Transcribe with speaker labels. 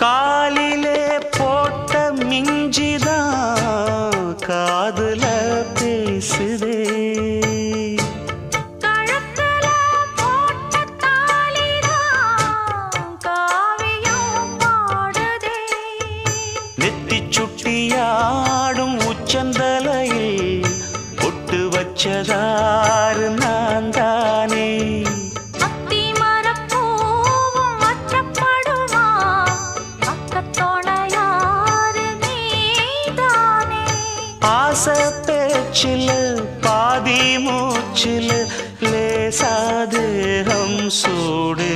Speaker 1: காலிலே போட்ட மிஞ்சிதான் காதுல பேசுதே.
Speaker 2: கழுத்துல போட்ட தாலிதான் காவியம் பாடுதே.
Speaker 1: நெத்தி சுட்டியாடும் உச்சந்தலையில் பொட்டு வச்சதாறு நான் தானே. ஆசை பேச்சில் பாதி மூச்சில் லேசாதேகம் சூடு.